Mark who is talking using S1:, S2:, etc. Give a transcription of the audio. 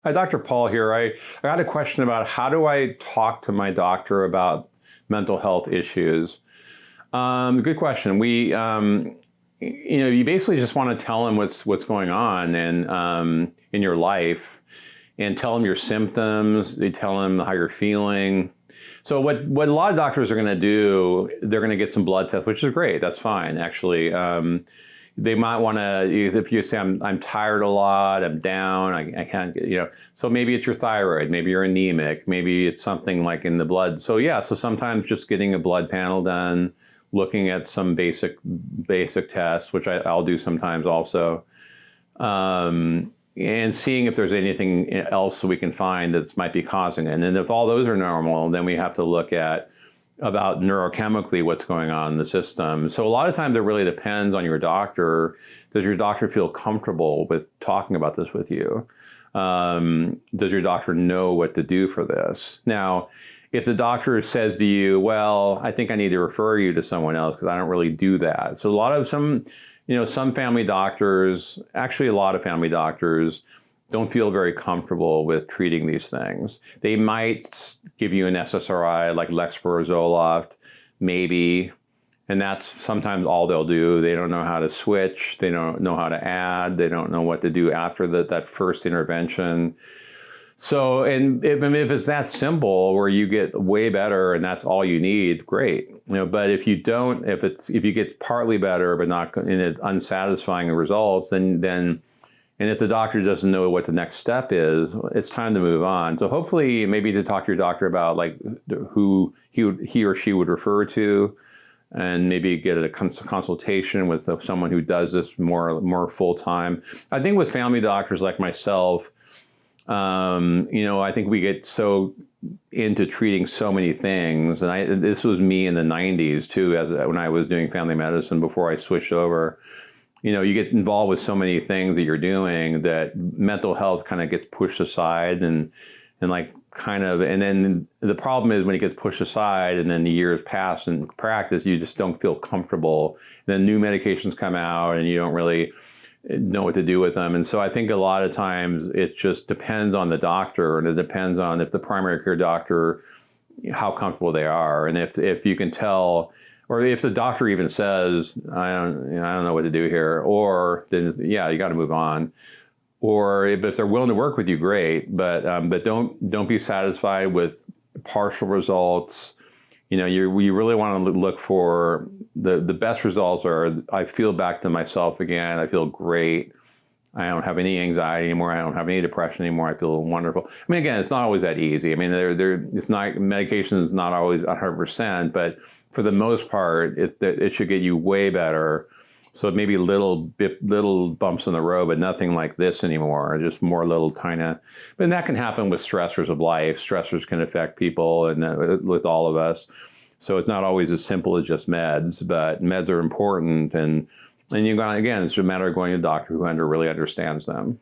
S1: Hi, Dr. Paul here. I got a question about how do I talk to my doctor about mental health issues? Good question. You basically just want to tell them what's going on and in your life, and tell them your symptoms. They tell them how you're feeling. So what a lot of doctors are going to do, they're going to get some blood tests, which is great. That's fine, actually. They might want to, if you say, I'm tired a lot, I'm down, I can't get, so maybe it's your thyroid, maybe you're anemic, maybe it's something like in the blood. So so sometimes just getting a blood panel done, looking at some basic tests, which I'll do sometimes also, and seeing if there's anything else we can find that might be causing it. And then if all those are normal, then we have to look at about neurochemically what's going on in the system. So a lot of times it really depends on your doctor. Does your doctor feel comfortable with talking about this with you? Does your doctor know what to do for this? Now, if the doctor says to you, well, I think I need to refer you to someone else because I don't really do that. So some family doctors, actually a lot of family doctors, don't feel very comfortable with treating these things. They might give you an SSRI like Lexapro or Zoloft, maybe, and that's sometimes all they'll do. They don't know how to switch. They don't know how to add. They don't know what to do after that first intervention. So, and if it's that simple where you get way better and that's all you need, great. But if you don't, if you get partly better but not in it unsatisfying results, then and if the doctor doesn't know what the next step is, it's time to move on. So hopefully, maybe to talk to your doctor about like who he or she would refer to, and maybe get a consultation with someone who does this more full time. I think with family doctors like myself, I think we get so into treating so many things, and this was me in the 90s too, when I was doing family medicine before I switched over. You get involved with so many things that you're doing that mental health kind of gets pushed aside and then the problem is when it gets pushed aside and then the years pass in practice, you just don't feel comfortable. And then new medications come out and you don't really know what to do with them. And so I think a lot of times it just depends on the doctor, and it depends on if the primary care doctor, how comfortable they are. And if you can tell, or if the doctor even says, I don't know what to do here, or then you got to move on. Or if they're willing to work with you, great. But don't be satisfied with partial results. You really want to look for the best results. Are I feel back to myself again. I feel great. I don't have any anxiety anymore. I don't have any depression anymore. I feel wonderful. I mean, again, it's not always that easy. I mean, medication is not always 100%, but for the most part, it should get you way better. So maybe little bumps in the road, but nothing like this anymore. Just more little tiny. And that can happen with stressors of life. Stressors can affect people, and with all of us. So it's not always as simple as just meds, but meds are important. And again, it's a matter of going to a doctor who really understands them.